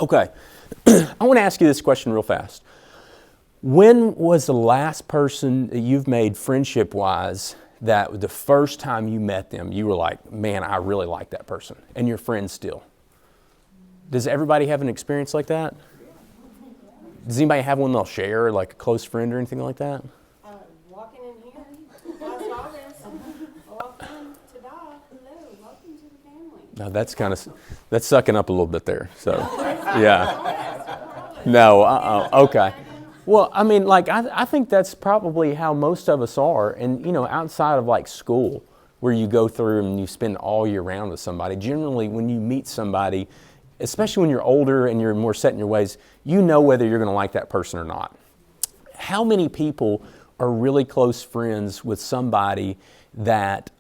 Okay, I want to ask you this question real fast. When was the last person that you've made friendship-wise that the first time you met them, you were like, man, I really like that person, and you're friends still? Does everybody have an experience like that? Does anybody have one they'll share, like a close friend or anything like that? Walking in here, I saw this. Welcome to Doc. Hello, welcome to the family. No, that's sucking up a little bit there. So, yeah. No, okay. Well, I mean, like, I think that's probably how most of us are. And, you know, outside of like school, where you go through and you spend all year round with somebody, generally when you meet somebody, especially when you're older and you're more set in your ways, you know whether you're going to like that person or not. How many people are really close friends with somebody that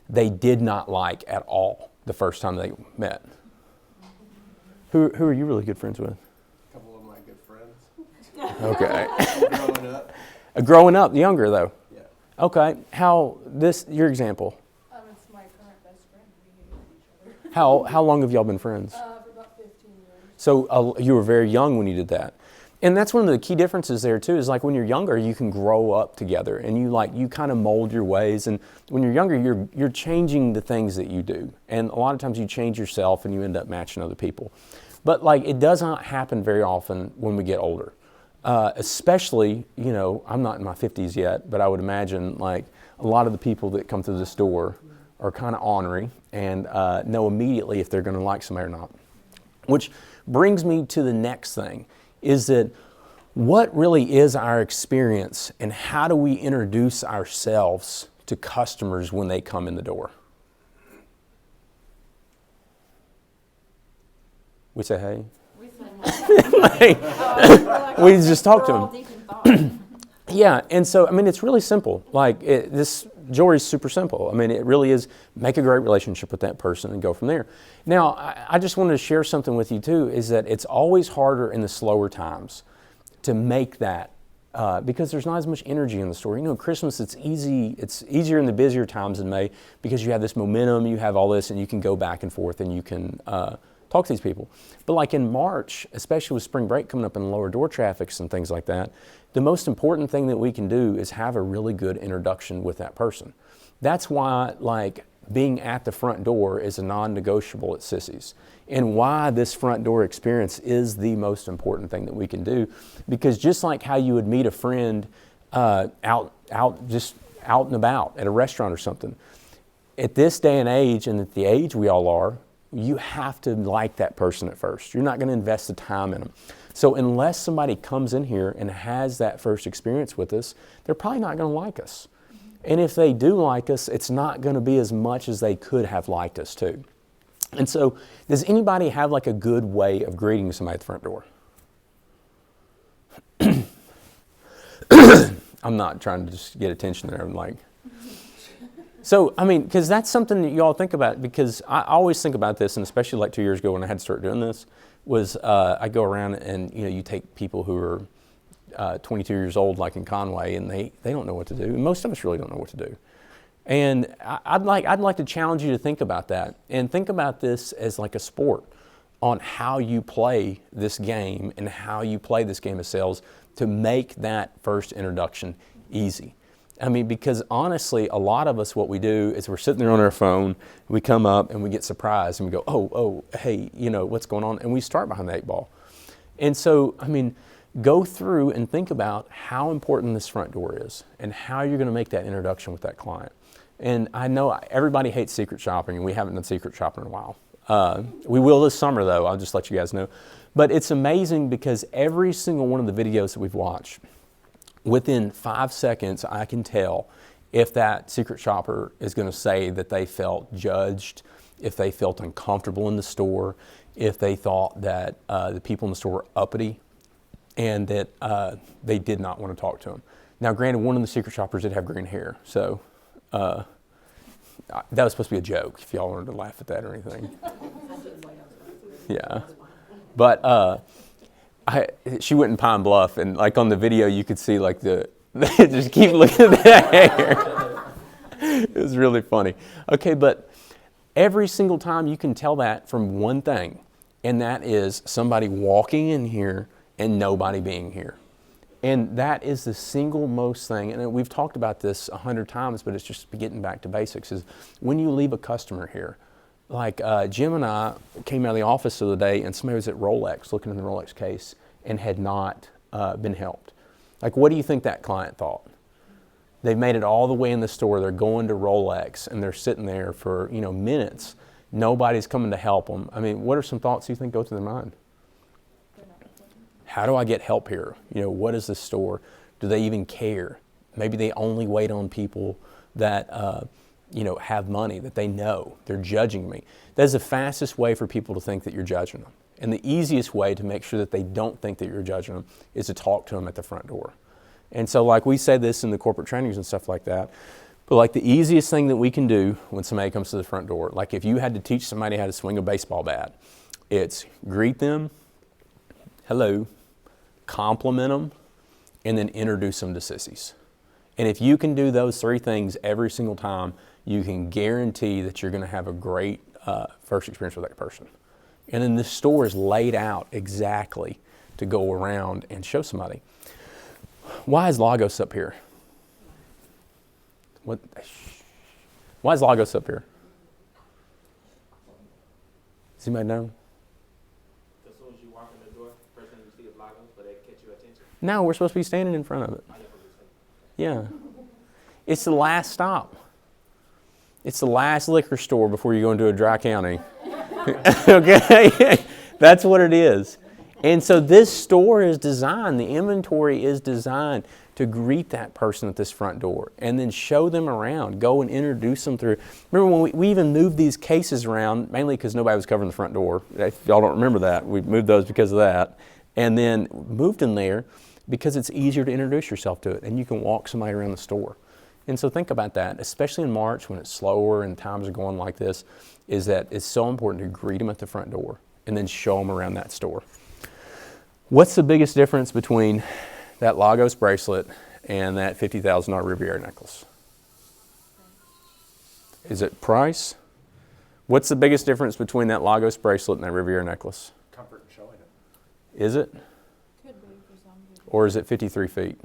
they did not like at all the first time they met? Who are you really good friends with? A couple of my good friends. Okay. Growing up. Growing up, younger though? Yeah. Okay. Your example? It's my current best friend. We hate each other. How long have y'all been friends? For about 15 years. So you were very young when you did that. And that's one of the key differences there too, is like when you're younger, you can grow up together and you kind of mold your ways. And when you're younger, you're changing the things that you do. And a lot of times you change yourself and you end up matching other people. But like it does not happen very often when we get older. Especially, you know, I'm not in my 50s yet, but I would imagine like a lot of the people that come through this door are kind of ornery and know immediately if they're going to like somebody or not. Which brings me to the next thing, is that what really is our experience and how do we introduce ourselves to customers when they come in the door? We say hey. We say We just talk to them. Yeah, and so, I mean, it's really simple. Like, this jewelry is super simple. I mean, it really is make a great relationship with that person and go from there. Now, I just wanted to share something with you, too, is that it's always harder in the slower times to make that because there's not as much energy in the store. You know, Christmas, it's easier in the busier times in May because you have this momentum, you have all this, and you can go back and forth and you can talk to these people. But like in March, especially with spring break coming up and lower door traffics and things like that, the most important thing that we can do is have a really good introduction with that person. That's why like being at the front door is a non-negotiable at Sissy's, and why this front door experience is the most important thing that we can do. Because just like how you would meet a friend out and about at a restaurant or something, at this day and age, and at the age we all are, you have to like that person at first. You're not going to invest the time in them. So unless somebody comes in here and has that first experience with us, they're probably not going to like us. And if they do like us, it's not going to be as much as they could have liked us too. And so, does anybody have like a good way of greeting somebody at the front door? I'm not trying to just get attention there. I'm like, so, I mean, because that's something that you all think about, because I always think about this, and especially like 2 years ago when I had to start doing this, was I go around and, you know, you take people who are 22 years old, like in Conway, and they don't know what to do. And most of us really don't know what to do. And I'd like to challenge you to think about that, and think about this as like a sport on how you play this game and how you play this game of sales to make that first introduction easy. I mean, because honestly, a lot of us, what we do is we're sitting there on our phone, we come up and we get surprised and we go, oh, hey, you know, what's going on? And we start behind the 8 ball. And so, I mean, go through and think about how important this front door is and how you're going to make that introduction with that client. And I know everybody hates secret shopping, and we haven't done secret shopping in a while. We will this summer, though. I'll just let you guys know. But it's amazing because every single one of the videos that we've watched, within 5 seconds, I can tell if that secret shopper is going to say that they felt judged, if they felt uncomfortable in the store, if they thought that the people in the store were uppity, and that they did not want to talk to them. Now, granted, one of the secret shoppers did have green hair, so that was supposed to be a joke, if y'all wanted to laugh at that or anything. Yeah. But she went in Pine Bluff, and like on the video, you could see like they just keep looking at that hair. It was really funny. Okay, but every single time you can tell that from one thing. And that is somebody walking in here and nobody being here. And that is the single most thing, and we've talked about this 100 times, but it's just getting back to basics, is when you leave a customer here, like Jim and I came out of the office the other day and somebody was at Rolex looking in the Rolex case and had not been helped. Like, what do you think that client thought? They've made it all the way in the store, they're going to Rolex and they're sitting there for, minutes. Nobody's coming to help them. I mean, what are some thoughts you think go through their mind? How do I get help here? What is this store? Do they even care? Maybe they only wait on people that, have money, that they know. They're judging me. That's the fastest way for people to think that you're judging them. And the easiest way to make sure that they don't think that you're judging them is to talk to them at the front door. And so, like, we say this in the corporate trainings and stuff like that, but like the easiest thing that we can do when somebody comes to the front door, like if you had to teach somebody how to swing a baseball bat, it's greet them, hello, compliment them, and then introduce them to sissies. And if you can do those three things every single time, you can guarantee that you're going to have a great first experience with that person. And then the store is laid out exactly to go around and show somebody. Why is Lagos up here? Why is Lagos up here? Does anybody know? As soon as you walk in the door, first thing you see is Lagos, but they catch your attention. No, we're supposed to be standing in front of it. Yeah. It's the last stop. It's the last liquor store before you go into a dry county. Okay? That's what it is. And so this store is designed, the inventory is designed to greet that person at this front door and then show them around, go and introduce them through. Remember when we even moved these cases around, mainly because nobody was covering the front door. If y'all don't remember that, we moved those because of that. And then moved them there because it's easier to introduce yourself to it and you can walk somebody around the store. And so think about that, especially in March when it's slower and times are going like this, is that it's so important to greet them at the front door and then show them around that store. What's the biggest difference between that Lagos bracelet and that $50,000 Riviera necklace? Is it price? What's the biggest difference between that Lagos bracelet and that Riviera necklace? Comfort in showing it. Is it? Could be for some people. Or is it 53 feet?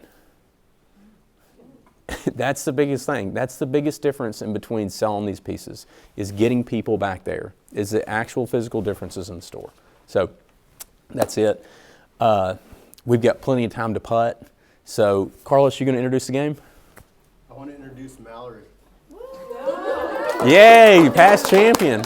That's the biggest thing. That's the biggest difference in between selling these pieces, is getting people back there, is the actual physical differences in the store. So that's it. We've got plenty of time to putt. So, Carlos, you going to introduce the game? I want to introduce Mallory. Yay, past champion.